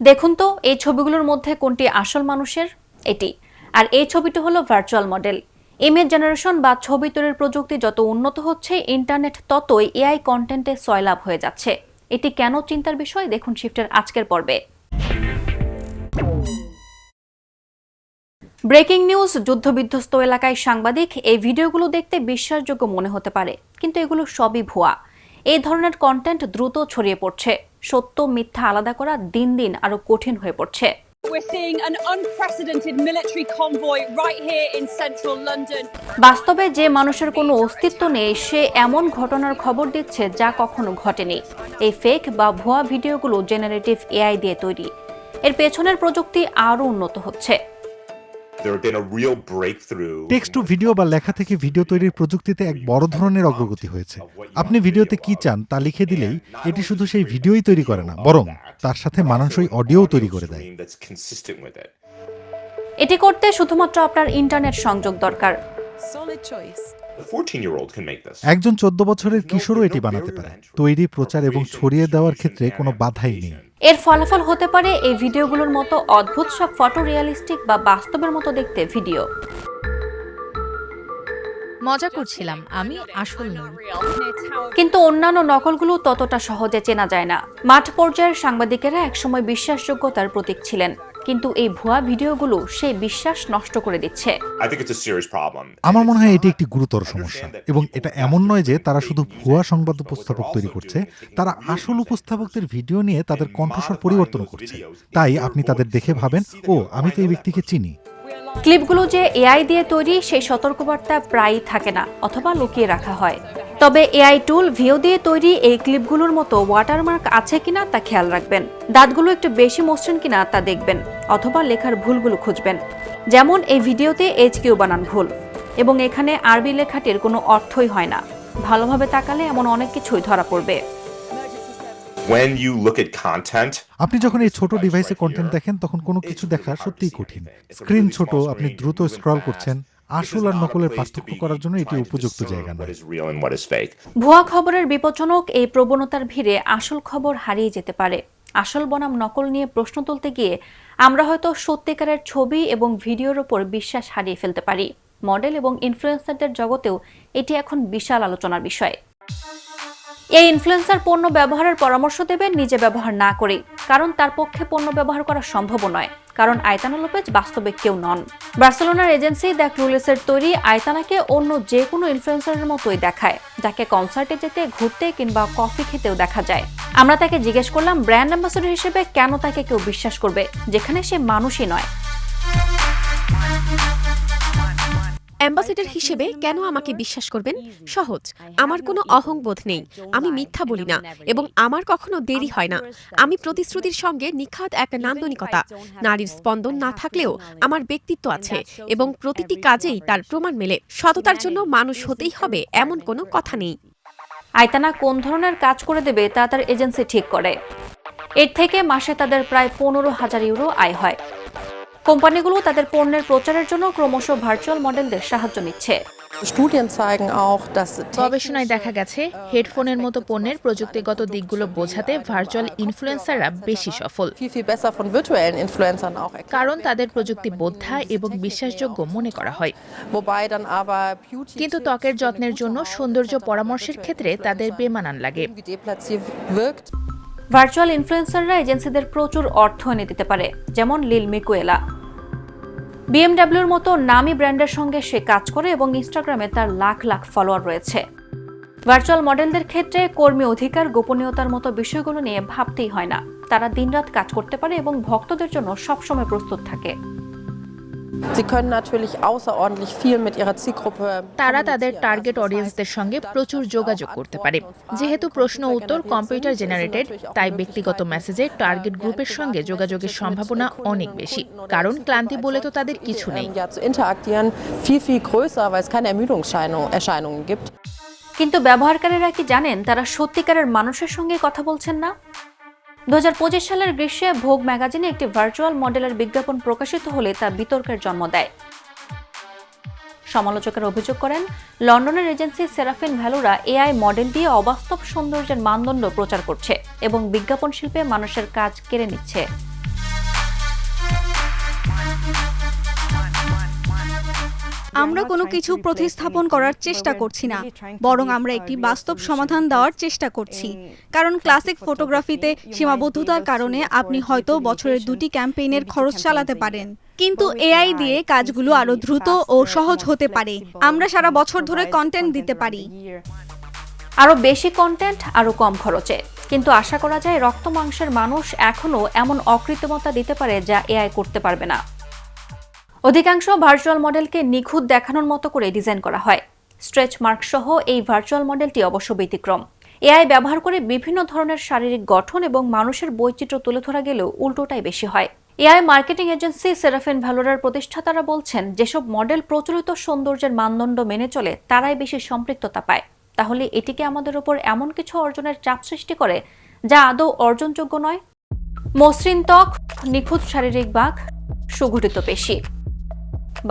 দেখুন তো এই ছবিগুলোর মধ্যে কোনটি আসল মানুষের। এটি। আর এই ছবিটি হলো ভার্চুয়াল মডেল। ইমেজ জেনারেশন বা ছবি তৈরির প্রযুক্তি যত উন্নত হচ্ছে, ইন্টারনেট ততই এআই কন্টেন্টে সয়লাভ হয়ে যাচ্ছে। এটি কেন চিন্তার বিষয়, দেখুন শিফটের আজকের পর্বে। Breaking news. যুদ্ধবিধ্বস্ত এলাকায় সাংবাদিক। এই ভিডিওগুলো দেখতে বিশ্বাসযোগ্য মনে হতে পারে, কিন্তু এগুলো সবই ভুয়া। এই ধরনের কন্টেন্ট দ্রুত ছড়িয়ে পড়ছে। সত্য মিথ্যা আলাদা করা দিন দিন আরো কঠিন হয়ে পড়ছে। বাস্তবে যে মানুষের কোনো অস্তিত্ব নেই, সে এমন ঘটনার খবর দিচ্ছে যা কখনো ঘটেনি। এই ফেক বা ভুয়া ভিডিওগুলো জেনারেটিভ এআই দিয়ে তৈরি। এর পেছনের প্রযুক্তি আরো উন্নত হচ্ছে। টেক্সট টু ভিডিও বা লেখা থেকে ভিডিও তৈরির প্রযুক্তিতে এক বড় ধরনের অগ্রগতি হয়েছে। আপনি ভিডিওতে কি চান তা লিখে দিলেই এটি শুধু সেই ভিডিওই তৈরি করে না, বরং তার সাথে মানানসই অডিওও তৈরি করে দেয়। এটি করতে শুধুমাত্র আপনার ইন্টারনেট সংযোগ দরকার। একজন 14 বছরের কিশোরও এটি বানাতে পারে। তৈরি, প্রচার এবং ছড়িয়ে দেওয়ার ক্ষেত্রে কোনো বাধাই নেই। এর ফলাফল হতে পারে এই ভিডিওগুলোর মতো অদ্ভুত সব ফটো রিয়েলিস্টিক বা বাস্তবের মতো দেখতে ভিডিও। মজা করছিলাম, আমি আসল নই। কিন্তু অন্যান্য নকলগুলো ততটা সহজে চেনা যায় না। মাঠ পর্যায়ের সাংবাদিকেরা একসময় বিশ্বাসযোগ্যতার প্রতীক ছিলেন, কিন্তু এই ভুয়া ভিডিওগুলো সেই বিশ্বাস নষ্ট করে দিচ্ছে। আমার মনে হয় এটি একটি গুরুতর সমস্যা, এবং এটা এমন নয় যে তারা শুধু ভুয়া সংবাদ উপস্থাপক তৈরি করছে, তারা আসল উপস্থাপকদের ভিডিও নিয়ে তাদের কণ্ঠস্বর পরিবর্তন করছে। তাই আপনি তাদের দেখে ভাবেন, ও আমি তো এই ব্যক্তিকে চিনি। ক্লিপগুলো যে এআই দিয়ে তৈরি, সেই সতর্কবার্তা প্রায়ই থাকে না অথবা লুকিয়ে রাখা হয়। তবে এআই টুল ভিও দিয়ে তৈরি এই ক্লিপগুলোর মতো ওয়াটারমার্ক আছে কিনা তা খেয়াল রাখবেন। দাঁতগুলো একটু বেশি মসৃণ কিনা তা দেখবেন, অথবা লেখার ভুলগুলো খুঁজবেন। যেমন এই ভিডিওতে HQ বানান ভুল, এবং এখানে আরবি লেখাটির কোনো অর্থই হয় না। ভালোভাবে তাকালে এমন অনেক কিছুই ধরা পড়বে। আপনি যখন এই ছোট ডিভাইসে কন্টেন্ট দেখেন, তখন কোনো কিছু দেখা সত্যিই কঠিন। স্ক্রিন ছোট, আপনি দ্রুত স্ক্রল করছেন। আসল আর নকলের পার্থক্য করার জন্য এটি উপযুক্ত জায়গা নয়। ভুয়া খবরের বিপজ্জনক এই প্রবণতার ভিড়ে আসল খবর হারিয়ে যেতে পারে। আসল বনাম নকল নিয়ে প্রশ্ন তুলতে গিয়ে আমরা হয়তো সত্যিকারের ছবি এবং ভিডিওর উপর বিশ্বাস হারিয়ে ফেলতে পারি। মডেল এবং ইনফ্লুয়েন্সারদের জগতেও এটি এখন বিশাল আলোচনার বিষয়। এই ইনফ্লুয়েন্সার পণ্য ব্যবহারের পরামর্শ দেবেন নিজে ব্যবহার না করে, কারণ তার পক্ষে পণ্য ব্যবহার করা সম্ভব নয়। কারণ আয়তানা লোপেজ বাস্তবে কেউ নন। বার্সেলোনার এজেন্সি দ্য ক্লুলেসের তৈরি আয়তানাকে অন্য যে কোনো ইনফ্লুয়েন্সারের মতোই দেখায়, যাকে কনসার্টে যেতে, ঘুরতে কিংবা কফি খেতেও দেখা যায়। আমরা তাকে জিজ্ঞেস করলাম ব্র্যান্ড অ্যাম্বাসেডর হিসেবে কেন তাকে কেউ বিশ্বাস করবে, যেখানে সে মানুষই নয়। অ্যাম্বাসেডর হিসেবে কেন আমাকে বিশ্বাস করবেন? সহজ, আমার কোনো অহংবোধ নেই, আমি মিথ্যা বলি না, এবং আমার কখনো দেরি হয় না। আমি প্রতিশ্রুতির সঙ্গে নিখাত এক নান্দনিকতা। নারীর স্পন্দন না থাকলেও আমার ব্যক্তিত্ব আছে, এবং প্রতিটি কাজেই তার প্রমাণ মেলে। সততার জন্য মানুষ হতেই হবে এমন কোনো কথা নেই। আয়তানা কোন ধরনের কাজ করে দেবে তা তার এজেন্সি ঠিক করে। এর থেকে মাসে তাদের প্রায় 15,000 ইউরো আয় হয়। কোম্পানিগুলো তাদের পণ্যের প্রচারের জন্য ক্রমশ ভার্চুয়াল মডেলদের সাহায্য নিচ্ছে। গবেষণায় দেখা গেছে, হেডফোনের মতো পণ্যের প্রযুক্তিগত দিকগুলো বোঝাতে ভার্চুয়াল ইনফ্লুয়েন্সাররা বেশি সফল, কারণ তাদের প্রযুক্তি বোদ্ধা এবং বিশ্বাসযোগ্য মনে করা হয়। কিন্তু ত্বকের যত্নের জন্য সৌন্দর্য পরামর্শের ক্ষেত্রে তাদের বেমানান লাগে। ভার্চুয়াল ইনফ্লুয়েন্সাররা এজেন্সিদের প্রচুর অর্থ এনে দিতে পারে, যেমন লিল মিকুয়েলা। বিএমডব্লিউর মতো নামী ব্র্যান্ডের সঙ্গে সে কাজ করে এবং ইনস্টাগ্রামে তার লাখ লাখ ফলোয়ার রয়েছে। ভার্চুয়াল মডেলদের ক্ষেত্রে কর্মী অধিকার, গোপনীয়তার মতো বিষয়গুলো নিয়ে ভাবতেই হয় না। তারা দিনরাত কাজ করতে পারে এবং ভক্তদের জন্য সবসময় প্রস্তুত থাকে। তারা তাদের টার্গেট অডিয়েন্সদের সঙ্গে প্রচুর যোগাযোগ করতে পারে। যেহেতু প্রশ্ন উত্তর কম্পিউটার জেনারেটেড, তাই ব্যক্তিগত মেসেজে টার্গেট গ্রুপের সঙ্গে যোগাযোগের সম্ভাবনা অনেক বেশি, কারণ ক্লান্তি বলে তো তাদের কিছু নেই। কিন্তু ব্যবহারকারীরা কি জানেন তারা সত্যিকারের মানুষের সঙ্গে কথা বলছেন না? 2025 সালের গ্রীষ্মে ভোগ ম্যাগাজিনে একটি ভার্চুয়াল মডেলের বিজ্ঞাপন প্রকাশিত হলে তা বিতর্কের জন্ম দেয়। সমালোচকেরা অভিযোগ করেন, লন্ডনের এজেন্সি সেরাফিন ভ্যালুরা এআই মডেল দিয়ে অবাস্তব সৌন্দর্যের মানদণ্ড প্রচার করছে এবং বিজ্ঞাপন শিল্পে মানুষের কাজ কেড়ে নিচ্ছে। আমরা কোনো কিছু প্রতিস্থাপন করার চেষ্টা করছি না, বরং আমরা একটি বাস্তব সমাধান দেওয়ার চেষ্টা করছি। কারণ ক্লাসিক ফটোগ্রাফিতে সীমাবদ্ধতার কারণে আপনি হয়তো বছরের 2টি ক্যাম্পেইনের খরচ চালাতে পারেন, কিন্তু এআই দিয়ে কাজগুলো আরো দ্রুত ও সহজ হতে পারে। আমরা সারা বছর ধরে কন্টেন্ট দিতে পারি, আরো বেশি কন্টেন্ট, আরো কম খরচে। কিন্তু আশা করা যায় রক্ত মাংসের মানুষ এখনো এমন অকৃত্রিমতা দিতে পারে যা এআই করতে পারবে না। অধিকাংশ ভার্চুয়াল মডেলকে নিখুঁত দেখানোর মতো করে ডিজাইন করা হয়। স্ট্রেচ মার্ক সহ এই ভার্চুয়াল মডেলটি অবশ্য ব্যতিক্রম। এআই ব্যবহার করে বিভিন্ন ধরনের শারীরিক গঠন এবং মানুষের বৈচিত্র্য তুলে ধরা গেলেও উল্টোটাই বেশি হয়। এআই মার্কেটিং এজেন্সি সেরাফিন ভ্যালোরার প্রতিষ্ঠাতারা বলছেন, যেসব মডেল প্রচলিত সৌন্দর্যের মানদণ্ড মেনে চলে তারাই বেশি সম্পৃক্ততা পায়। তাহলে এটিকে আমাদের উপর এমন কিছু অর্জনের চাপ সৃষ্টি করে যা আদৌ অর্জনযোগ্য নয়। মসৃণ ত্বক, নিখুঁত শারীরিক বাঁক, সুগঠিত পেশি।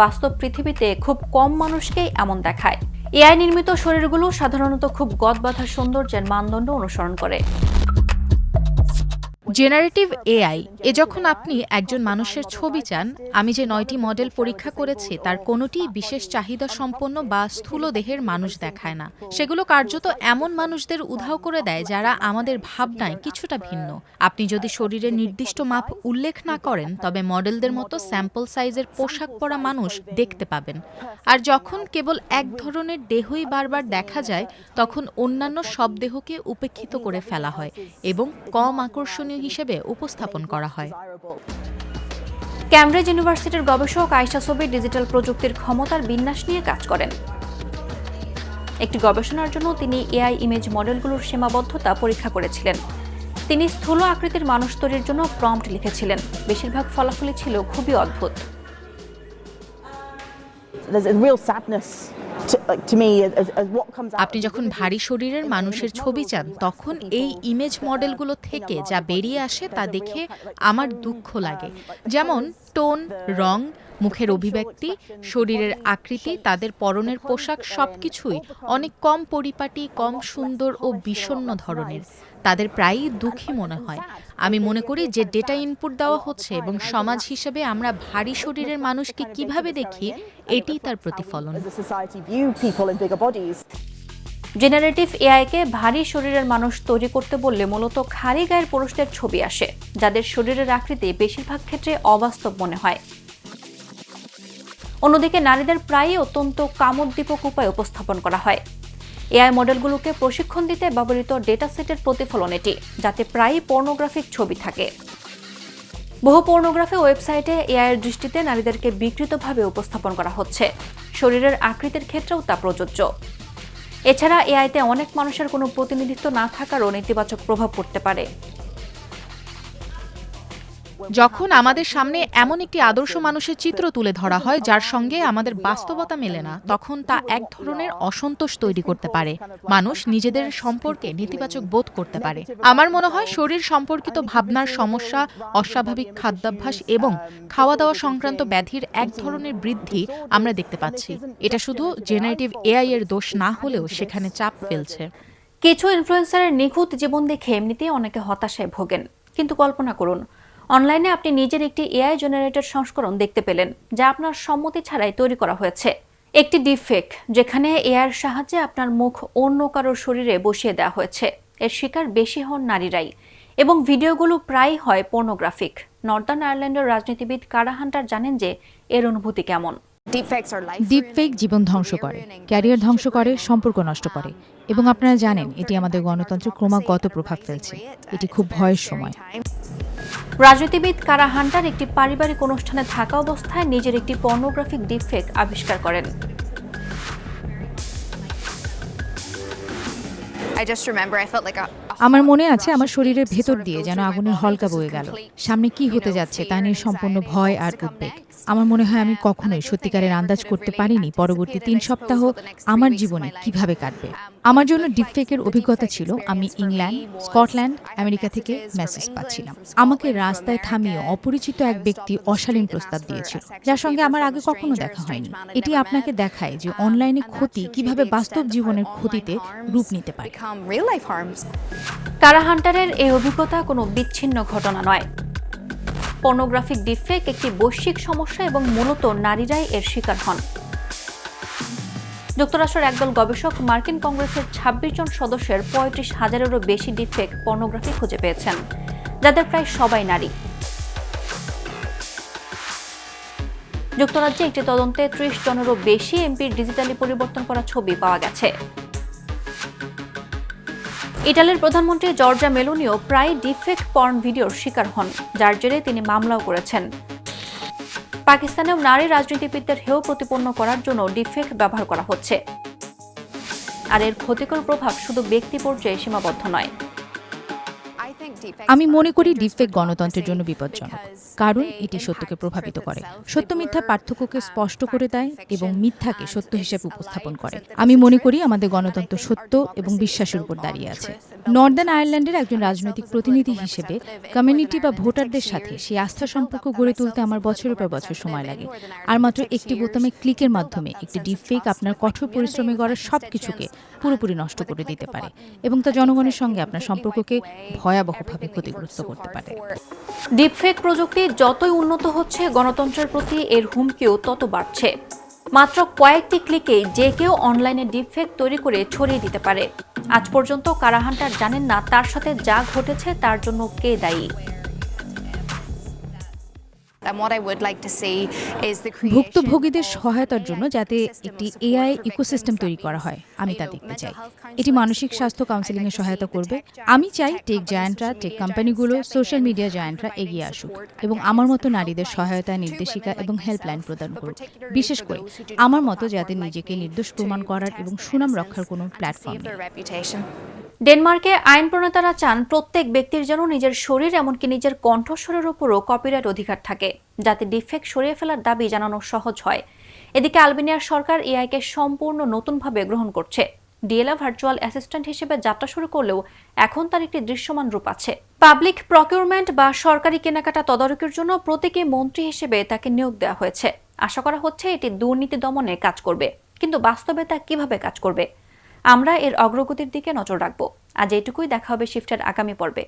বাস্তব পৃথিবীতে খুব কম মানুষকেই এমন দেখায়। এআই নির্মিত শরীরগুলো সাধারণত খুব গদবাঁধা সৌন্দর্যের মানদণ্ড অনুসরণ করে। জেনারেটিভ এআই যখন আপনি একজন মানুষের ছবি চান, আমি যে 9টি মডেল পরীক্ষা করেছি তার কোনোটিই বিশেষ চাহিদা সম্পন্ন বা স্থূল দেহের মানুষ দেখায় না। সেগুলো কার্যত এমন মানুষদের উধাও করে দেয় যারা আমাদের ভাবনায় কিছুটা ভিন্ন। আপনি যদি শরীরের নির্দিষ্ট মাপ উল্লেখ না করেন, তবে মডেলদের মতো স্যাম্পল সাইজের পোশাক পরা মানুষ দেখতে পাবেন। আর যখন কেবল এক ধরনের দেহই বারবার দেখা যায়, তখন অন্যান্য সব দেহকে উপেক্ষিত করে ফেলা হয় এবং কম আকর্ষণীয় হিসেবে উপস্থাপন করা হয়। ক্যামব্রিজ ইউনিভার্সিটির গবেষক আয়শা সবির ডিজিটাল প্রযুক্তির ক্ষমতার বিন্যাস নিয়ে কাজ করেন। একটি গবেষণার জন্য তিনি এআই ইমেজ মডেলগুলোর সীমাবদ্ধতা পরীক্ষা করেছিলেন। তিনি স্থূল আকৃতির মানুষ তৈরির জন্য প্রম্পট লিখেছিলেন। বেশিরভাগ ফলাফলই ছিল খুবই অদ্ভুত। আপনি যখন ভারী শরীরের মানুষের ছবি চান, তখন এই ইমেজ মডেলগুলো থেকে যা বেরিয়ে আসে তা দেখে আমার দুঃখ লাগে। যেমন টোন, রং, মুখের অভিব্যক্তি, শরীরের আকৃতি, তাদের পরনের পোশাক সবকিছুই অনেক কম পরিপাটি, কম সুন্দর ও বিষণ্ণ ধরনের। তাদের প্রায়ই দুঃখী মনে হয়। আমি মনে করি যে ডেটা ইনপুট দেওয়া হচ্ছে এবং সমাজ হিসেবে আমরা ভারী শরীরের মানুষকে কিভাবে দেখি, এটি তার প্রতিফলন। জেনারেটিভ এআইকে ভারী শরীরের মানুষ তৈরি করতে বললে মূলত খালি গায়ের পুরুষদের ছবি আসে, যাদের শরীরের আকৃতি বেশিরভাগ ক্ষেত্রে অবাস্তব মনে হয়। অন্যদিকে নারীদের প্রায়ই অত্যন্ত কামোদ্দীপক উপায়ে উপস্থাপন করা হয়। এআই মডেলগুলোকে প্রশিক্ষণ দিতে ব্যবহৃত ডেটা সেটের প্রতিফলন এটি, যাতে প্রায়ই পর্নোগ্রাফিক ছবি থাকে। বহু পর্নোগ্রাফি ওয়েবসাইটে এআইয়ের দৃষ্টিতে নারীদেরকে বিকৃতভাবে উপস্থাপন করা হচ্ছে। শরীরের আকৃতির ক্ষেত্রেও তা প্রযোজ্য। এছাড়া এআইতে অনেক মানুষের কোনো প্রতিনিধিত্ব না থাকারও নেতিবাচক প্রভাব পড়তে পারে। যখন আমাদের সামনে এমন একটি আদর্শ মানুষের চিত্র তুলে ধরা হয় যার সঙ্গে আমাদের বাস্তবতা মেলে না, তখন তা এক ধরনের অসন্তোষ তৈরি করতে পারে। মানুষ নিজেদের সম্পর্কে নেতিবাচক বোধ করতে পারে। আমার মনে হয় শরীর সম্পর্কিত ভাবনার সমস্যা, অস্বাভাবিক খাদ্যাভ্যাস এবং খাওয়া দাওয়া সংক্রান্ত ব্যাধির এক ধরনের বৃদ্ধি আমরা দেখতে পাচ্ছি। এটা শুধু জেনারেটিভ এআই এর দোষ না হলেও সেখানে চাপ ফেলছে। কিছু ইনফ্লুয়েন্সারের নিখুঁত জীবন দেখে এমনিতেই অনেকে হতাশায় ভোগেন। কিন্তু কল্পনা করুন, অনলাইনে আপনি নিজের একটি এআই জেনারেটেড সংস্করণ দেখতে পেলেন, যা আপনার সম্মতি ছাড়াই তৈরি করা হয়েছে। একটি ডিপফেক, যেখানে এআইয়ের সাহায্যে আপনার মুখ অন্য কারোর শরীরে বসিয়ে দেওয়া হয়েছে। এর শিকার বেশি হন নারীরাই, এবং ভিডিওগুলো প্রায়ই হয় পর্নোগ্রাফিক। নর্দার্ন আয়ারল্যান্ডের রাজনীতিবিদ কারা হান্টার জানেন যে এর অনুভূতি কেমন। ডিপফেক জীবন ধ্বংস করে, ক্যারিয়ার ধ্বংস করে, সম্পর্ক নষ্ট করে, এবং আপনারা জানেন এটি আমাদের গণতন্ত্রে ক্রমাগত প্রভাব ফেলছে। এটি খুব ভয়ের সময়। রাজনীতিবিদ কারা হান্টার একটি পারিবারিক অনুষ্ঠানে থাকা অবস্থায় নিজের একটি পর্নোগ্রাফিক ডিপফেক আবিষ্কার করেন। আমার মনে আছে আমার শরীরের ভেতর দিয়ে যেন আগুনের হলকা বয়ে গেল। সামনে কি হতে যাচ্ছে তা নিয়ে সম্পূর্ণ ভয় আর উদ্বেগ। আমার মনে হয় আমি কখনোই সত্যিকারের আন্দাজ করতে পারিনি পরবর্তী 3 সপ্তাহ আমার জীবনে কিভাবে কাটবে। আমার জন্য ডিপফেকের অভিজ্ঞতা ছিল আমি ইংল্যান্ড, স্কটল্যান্ড, আমেরিকা থেকে মেসেজ পাচ্ছিলাম। আমাকে রাস্তায় থামিয়ে অপরিচিত এক ব্যক্তি অশালীন প্রস্তাব দিয়েছিল, যার সঙ্গে আমার আগে কখনো দেখা হয়নি। এটি আপনাকে দেখায় যে অনলাইনে ক্ষতি কিভাবে বাস্তব জীবনের ক্ষতিতে রূপ নিতে পারে। কারা হান্টারের এই অভিজ্ঞতা কোনো বিচ্ছিন্ন ঘটনা নয়। পর্নোগ্রাফিক ডিফেক একটি বৈশ্বিক সমস্যা এবং মূলত নারীরাই এর শিকার হন। যুক্তরাষ্ট্রের একদল গবেষক মার্কিন কংগ্রেসের ২৬ জন সদস্যের ৩৫,০০০-এরও বেশি ডিফেক পর্নোগ্রাফি খুঁজে পেয়েছেন, যাদের প্রায় সবাই নারী। যুক্তরাজ্যে একটি তদন্তে ৩০ জনেরও বেশি এমপির ডিজিটালি পরিবর্তন করা ছবি পাওয়া গেছে। ইটালির প্রধানমন্ত্রী জর্জা মেলোনিও প্রায় ডিফেক পর্ন ভিডিওর শিকার হন, যার জেরে তিনি মামলাও করেছেন। পাকিস্তানেও নারী রাজনীতিবিদদের হেয় প্রতিপন্ন করার জন্য ডিফেক ব্যবহার করা হচ্ছে, আর এর ক্ষতিকর প্রভাব শুধু ব্যক্তি পর্যায়ে সীমাবদ্ধ নয়। আমি মনে করি ডিফেক গণতন্ত্রের জন্য বিপজ্জনক, কারণ এটি সত্যকে প্রভাবিত করে, সত্য মিথ্যা পার্থক্যকে স্পষ্ট করে দেয় এবং মিথ্যাকে সত্য হিসেবে উপস্থাপন করে। আমি মনে করি আমাদের গণতন্ত্র সত্য এবং বিশ্বাসের উপর দাঁড়িয়ে আছে। নর্দার্ন আয়ারল্যান্ডের একজন রাজনৈতিক প্রতিনিধি হিসেবে কমিউনিটি বা ভোটারদের সাথে সেই আস্থা সম্পর্ক গড়ে তুলতে আমার বছরের পর বছর সময় লাগে। আর মাত্র একটি বোতামে ক্লিকের মাধ্যমে একটি ডিফেক আপনার কঠোর পরিশ্রমে গড়া সবকিছুকে পুরোপুরি নষ্ট করে দিতে পারে এবং তা জনগণের সঙ্গে আপনার সম্পর্ককে ভয়াবহভাবে ক্ষতিগ্রস্ত করতে পারে। ডিপফেক প্রযুক্তি যতই উন্নত হচ্ছে, গণতন্ত্রের প্রতি এর হুমকিও তত বাড়ছে। মাত্র কয়েকটি ক্লিকেই যে কেউ অনলাইনে ডিপফেক তৈরি করে ছড়িয়ে দিতে পারে। আজ পর্যন্ত কারা হান্টার জানেন না তার সাথে যা ঘটেছে তার জন্য কে দায়ী। ভুক্তভোগীদের সহায়তার জন্য যাতে একটি এআই ইকোসিস্টেম তৈরি করা হয়, আমি তা দেখতে চাই। এটি মানসিক স্বাস্থ্য কাউন্সেলিং এ সহায়তা করবে। আমি চাই টেক জায়ান্টরা, টেক কোম্পানিগুলো, সোশ্যাল মিডিয়া জায়ান্টরা এগিয়ে আসুক এবং আমার মতো নারীদের সহায়তা, নির্দেশিকা এবং হেল্পলাইন প্রদান করুক, বিশেষ করে আমার মতো যাদের নিজেকে নির্দোষ প্রমাণ করার এবং সুনাম রক্ষার কোনো প্ল্যাটফর্ম নেই। ডেনমার্কে আইন প্রণেতারা চান প্রত্যেক ব্যক্তির যেন নিজের শরীর এমনকি নিজের কণ্ঠস্বরের উপরও কপিরাইট অধিকার থাকে, যাতে ডিফেক সরিয়ে ফেলার দাবি জানানো সহজ হয়। এদিকে আলবেনিয়ার সরকার এআইকে সম্পূর্ণ নতুনভাবে গ্রহণ করছে। ডিএলএ ভার্চুয়াল অ্যাসিস্ট্যান্ট হিসেবে যাত্রা শুরু করলেও এখন তার একটি দৃশ্যমান রূপ আছে। পাবলিক প্রকিউরমেন্ট বা সরকারি কেনাকাটা তদারকির জন্য প্রতীকী মন্ত্রী হিসেবে তাকে নিয়োগ দেওয়া হয়েছে। আশা করা হচ্ছে এটি দুর্নীতি দমনে কাজ করবে, কিন্তু বাস্তবে তা কিভাবে কাজ করবে আমরা এর অগ্রগতির দিকে নজর রাখব। আজ এইটুকুই, দেখা হবে শিফটের আগামী পর্বে।